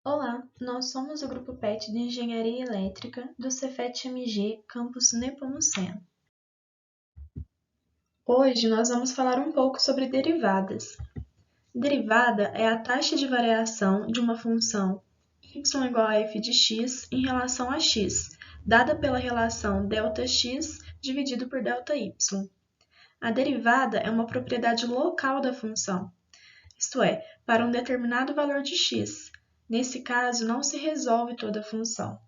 Olá, nós somos o grupo PET de Engenharia Elétrica do Cefet-MG, campus Nepomuceno. Hoje nós vamos falar um pouco sobre derivadas. Derivada é a taxa de variação de uma função y igual a f de x em relação a x, dada pela relação ΔX dividido por ΔY. A derivada é uma propriedade local da função, isto é, para um determinado valor de x. Nesse caso, não se resolve toda a função.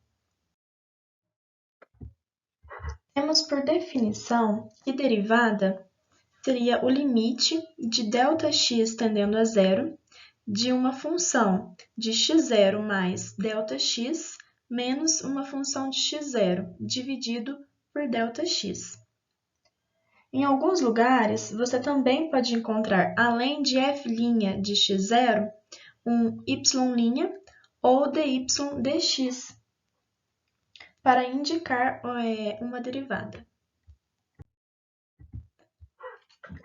Temos por definição que derivada seria o limite de ΔX tendendo a zero de uma função de x0 mais ΔX menos uma função de x0 dividido por ΔX. Em alguns lugares, você também pode encontrar, além de f' de x0, um y' ou dy dx, para indicar uma derivada.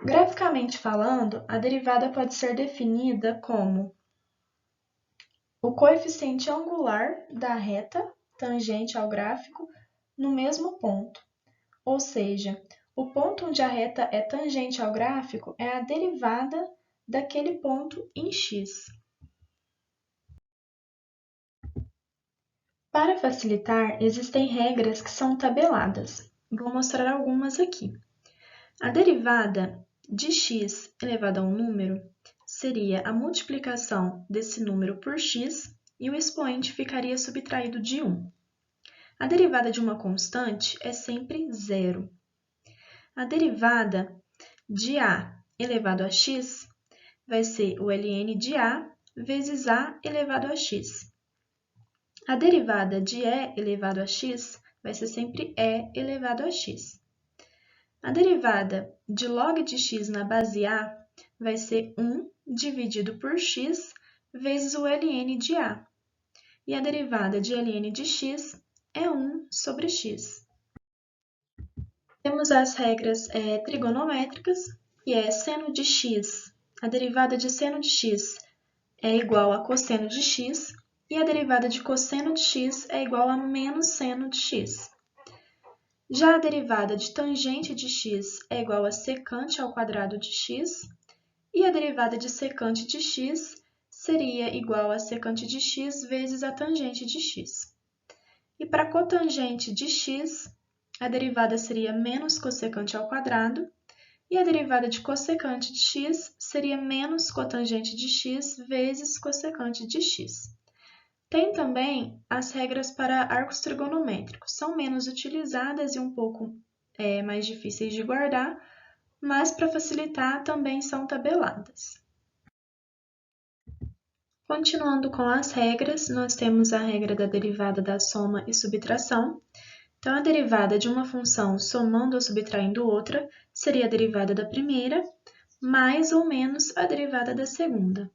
Graficamente falando, a derivada pode ser definida como o coeficiente angular da reta tangente ao gráfico no mesmo ponto, ou seja, o ponto onde a reta é tangente ao gráfico é a derivada daquele ponto em x. Para facilitar, existem regras que são tabeladas. Vou mostrar algumas aqui. A derivada de x elevado a um número seria a multiplicação desse número por x e o expoente ficaria subtraído de 1. A derivada de uma constante é sempre zero. A derivada de a elevado a x vai ser o ln de a vezes a elevado a x. A derivada de e elevado a x vai ser sempre e elevado a x. A derivada de log de x na base a vai ser 1 dividido por x vezes o ln de a. E a derivada de ln de x é 1 sobre x. Temos as regras trigonométricas, que é seno de x. A derivada de seno de x é igual a cosseno de x, e a derivada de cosseno de x é igual a menos seno de x. Já a derivada de tangente de x é igual a secante ao quadrado de x, e a derivada de secante de x seria igual a secante de x vezes a tangente de x. E para cotangente de x, a derivada seria menos cossecante ao quadrado, e a derivada de cossecante de x seria menos cotangente de x vezes cossecante de x. Tem também as regras para arcos trigonométricos. São menos utilizadas e um pouco mais difíceis de guardar, mas para facilitar também são tabeladas. Continuando com as regras, nós temos a regra da derivada da soma e subtração. Então, a derivada de uma função somando ou subtraindo outra seria a derivada da primeira, mais ou menos a derivada da segunda.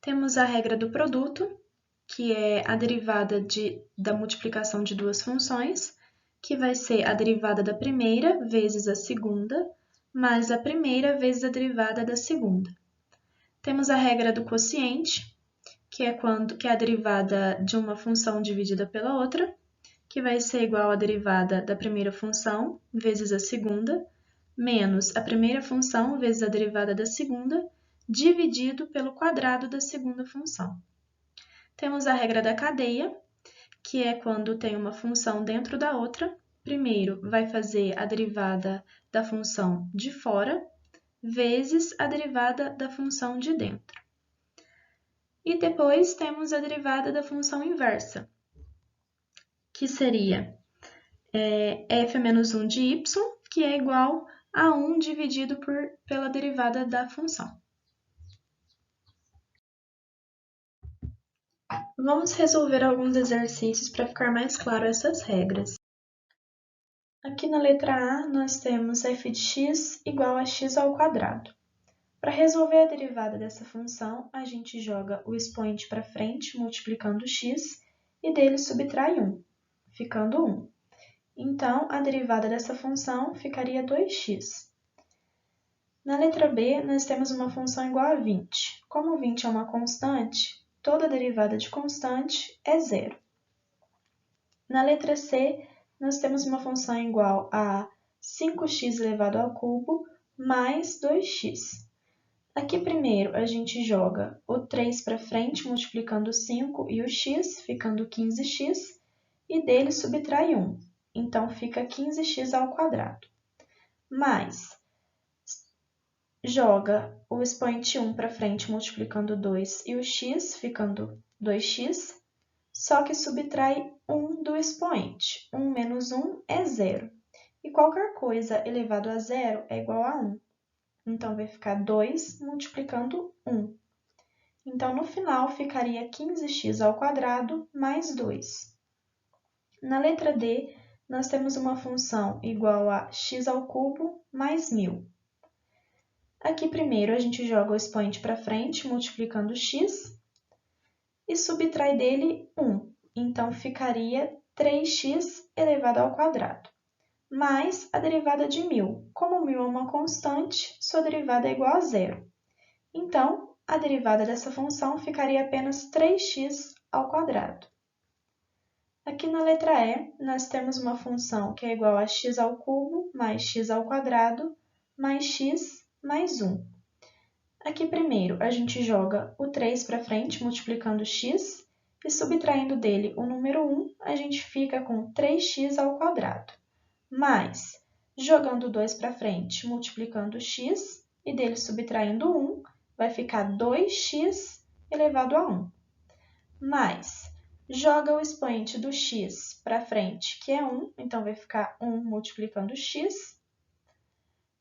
Temos a regra do produto, que é a derivada da multiplicação de duas funções, que vai ser a derivada da primeira vezes a segunda, mais a primeira vezes a derivada da segunda. Temos a regra do quociente, que é a derivada de uma função dividida pela outra, que vai ser igual à derivada da primeira função vezes a segunda, menos a primeira função vezes a derivada da segunda, dividido pelo quadrado da segunda função. Temos a regra da cadeia, que é quando tem uma função dentro da outra. Primeiro, vai fazer a derivada da função de fora, vezes a derivada da função de dentro. E depois temos a derivada da função inversa, que seria f menos 1 de y, que é igual a 1 dividido pela derivada da função. Vamos resolver alguns exercícios para ficar mais claro essas regras. Aqui na letra A, nós temos f de x igual a x ao quadrado. Para resolver a derivada dessa função, a gente joga o expoente para frente, multiplicando x, e dele subtrai 1, ficando 1. Então, a derivada dessa função ficaria 2x. Na letra B, nós temos uma função igual a 20. Como 20 é uma constante, toda derivada de constante é zero. Na letra C, nós temos uma função igual a 5x elevado ao cubo mais 2x. Aqui primeiro a gente joga o 3 para frente, multiplicando o 5 e o x, ficando 15x, e dele subtrai 1. Então, fica 15x ao quadrado. Mais, joga o expoente 1 para frente, multiplicando 2 e o x, ficando 2x, só que subtrai 1 do expoente. 1 menos 1 é 0. E qualquer coisa elevado a 0 é igual a 1. Então, vai ficar 2 multiplicando 1. Então, no final, ficaria 15x ao quadrado mais 2. Na letra D, nós temos uma função igual a x ao cubo mais 1000. Aqui, primeiro, a gente joga o expoente para frente, multiplicando x, e subtrai dele 1. Então, ficaria 3x elevado ao quadrado, mais a derivada de 1000. Como 1000 é uma constante, sua derivada é igual a zero. Então, a derivada dessa função ficaria apenas 3x ao quadrado. Aqui na letra E, nós temos uma função que é igual a x ao cubo mais x ao quadrado mais x mais 1. Aqui primeiro a gente joga o 3 para frente, multiplicando x, e subtraindo dele o número 1, a gente fica com 3x ao quadrado. Mais, jogando o 2 para frente, multiplicando x, e dele subtraindo 1, vai ficar 2x elevado a 1. Mais, joga o expoente do x para frente, que é 1, então vai ficar 1 multiplicando x,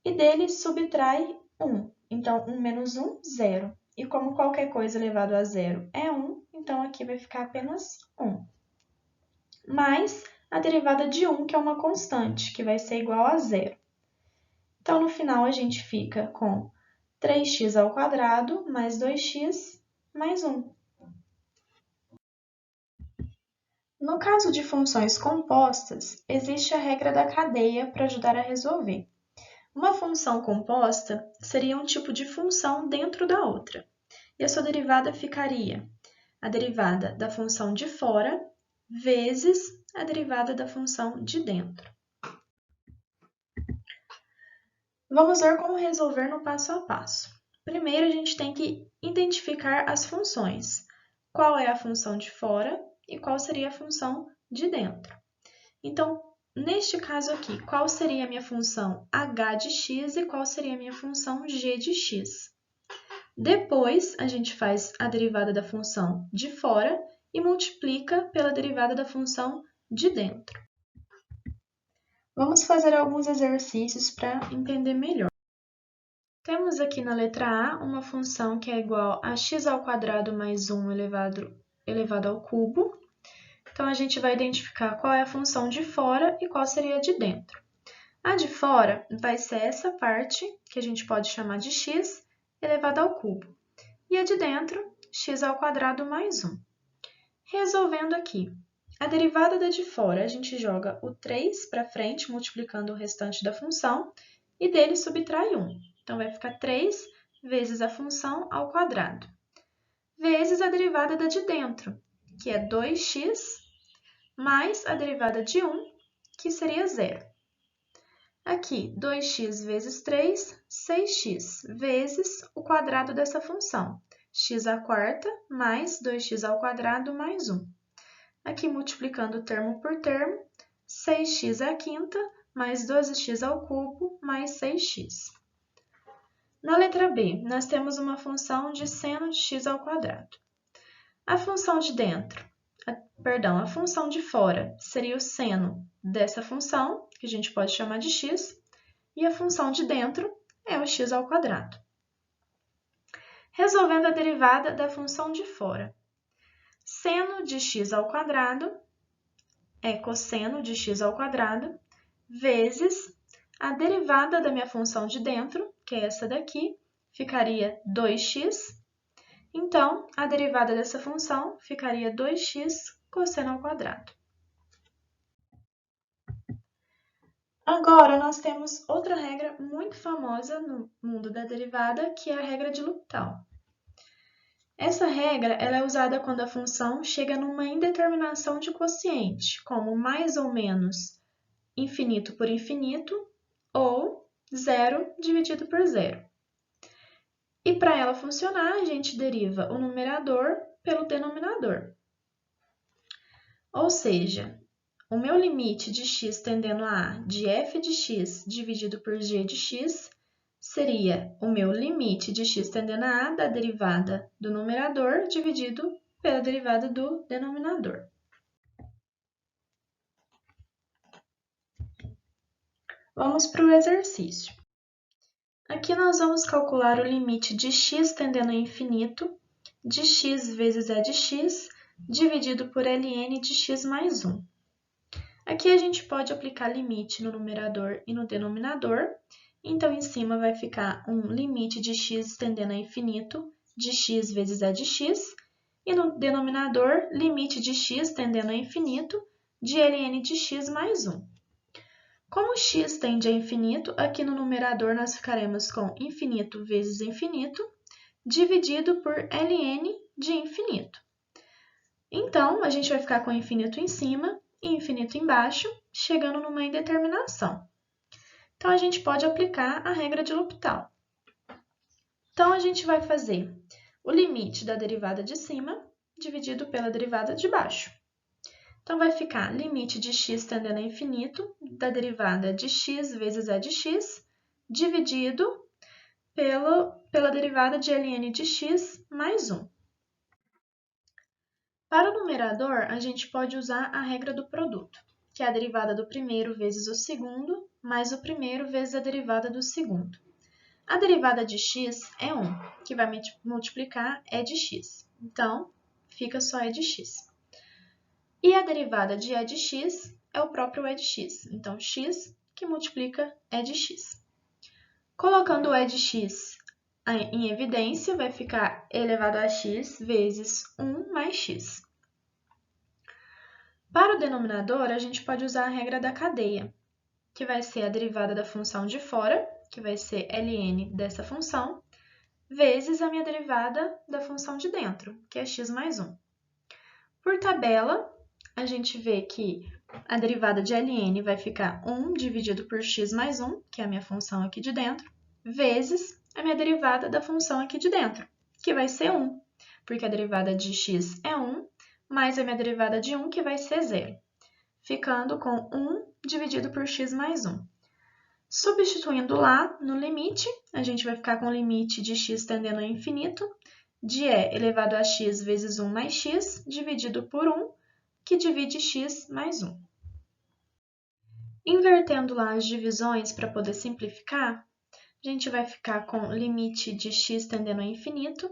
e dele subtrai 1. Então, 1 menos 1, 0. E como qualquer coisa elevado a 0 é 1, então aqui vai ficar apenas 1. Mais a derivada de 1, que é uma constante, que vai ser igual a 0. Então, no final, a gente fica com 3x ao quadrado mais 2x mais 1. No caso de funções compostas, existe a regra da cadeia para ajudar a resolver. Uma função composta seria um tipo de função dentro da outra, e a sua derivada ficaria a derivada da função de fora vezes a derivada da função de dentro. Vamos ver como resolver no passo a passo. Primeiro, a gente tem que identificar as funções. Qual é a função de fora e qual seria a função de dentro. Então, neste caso aqui, qual seria a minha função h de x e qual seria a minha função g de x? Depois, a gente faz a derivada da função de fora e multiplica pela derivada da função de dentro. Vamos fazer alguns exercícios para entender melhor. Temos aqui na letra A uma função que é igual a x ao quadrado mais 1 elevado ao cubo. Então, a gente vai identificar qual é a função de fora e qual seria a de dentro. A de fora vai ser essa parte, que a gente pode chamar de x elevado ao cubo. E a de dentro, x ao quadrado mais 1. Resolvendo aqui, a derivada da de fora, a gente joga o 3 para frente, multiplicando o restante da função, e dele subtrai 1. Então, vai ficar 3 vezes a função ao quadrado, vezes a derivada da de dentro, que é 2x, mais a derivada de 1, que seria 0. Aqui, 2x vezes 3, 6x, vezes o quadrado dessa função, x à quarta mais 2x ao quadrado mais 1. Aqui, multiplicando termo por termo, 6x à quinta mais 12x ao cubo mais 6x. Na letra B, nós temos uma função de seno de x ao quadrado. A função de dentro, a função de fora seria o seno dessa função, que a gente pode chamar de x, e a função de dentro é o x ao quadrado. Resolvendo a derivada da função de fora. Seno de x ao quadrado é cosseno de x ao quadrado, vezes a derivada da minha função de dentro, que é essa daqui, ficaria 2x. Então, a derivada dessa função ficaria 2x cosseno ao quadrado. Agora, nós temos outra regra muito famosa no mundo da derivada, que é a regra de L'Hopital. Essa regra ela é usada quando a função chega numa indeterminação de quociente, como mais ou menos infinito por infinito ou zero dividido por zero. E para ela funcionar, a gente deriva o numerador pelo denominador. Ou seja, o meu limite de x tendendo a de f de x dividido por g de x seria o meu limite de x tendendo a da derivada do numerador dividido pela derivada do denominador. Vamos para o exercício. Aqui nós vamos calcular o limite de x tendendo a infinito de x vezes e de x dividido por ln de x mais 1. Aqui a gente pode aplicar limite no numerador e no denominador. Então, em cima vai ficar um limite de x tendendo a infinito de x vezes e de x. E no denominador, limite de x tendendo a infinito de ln de x mais 1. Como x tende a infinito, aqui no numerador nós ficaremos com infinito vezes infinito, dividido por ln de infinito. Então, a gente vai ficar com infinito em cima e infinito embaixo, chegando numa indeterminação. Então, a gente pode aplicar a regra de L'Hopital. Então, a gente vai fazer o limite da derivada de cima dividido pela derivada de baixo. Então, vai ficar limite de x tendendo a infinito da derivada de x vezes e de x, dividido pela derivada de ln de x mais 1. Para o numerador, a gente pode usar a regra do produto, que é a derivada do primeiro vezes o segundo, mais o primeiro vezes a derivada do segundo. A derivada de x é 1, que vai multiplicar e de x. Então, fica só e de x. E a derivada de e de x é o próprio e de x. Então, x que multiplica e de x. Colocando o e de x em evidência, vai ficar elevado a x vezes 1 mais x. Para o denominador, a gente pode usar a regra da cadeia, que vai ser a derivada da função de fora, que vai ser ln dessa função, vezes a minha derivada da função de dentro, que é x mais 1. Por tabela, a gente vê que a derivada de ln vai ficar 1 dividido por x mais 1, que é a minha função aqui de dentro, vezes a minha derivada da função aqui de dentro, que vai ser 1, porque a derivada de x é 1, mais a minha derivada de 1, que vai ser 0, ficando com 1 dividido por x mais 1. Substituindo lá no limite, a gente vai ficar com o limite de x tendendo a infinito, de e elevado a x vezes 1 mais x, dividido por 1, que divide x mais 1. Invertendo lá as divisões para poder simplificar, a gente vai ficar com o limite de x tendendo a infinito,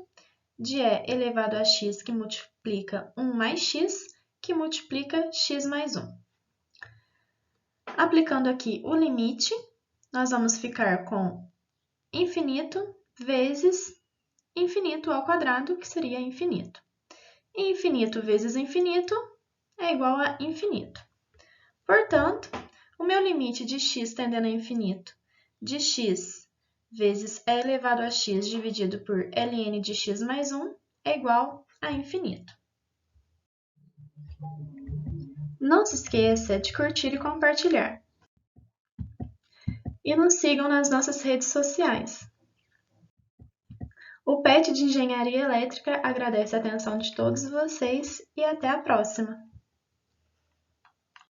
de e elevado a x que multiplica 1 mais x, que multiplica x mais 1. Aplicando aqui o limite, nós vamos ficar com infinito vezes infinito ao quadrado, que seria infinito. E infinito vezes infinito é igual a infinito. Portanto, o meu limite de x tendendo a infinito de x vezes e elevado a x dividido por ln de x mais 1 é igual a infinito. Não se esqueça de curtir e compartilhar. E nos sigam nas nossas redes sociais. O PET de Engenharia Elétrica agradece a atenção de todos vocês e até a próxima!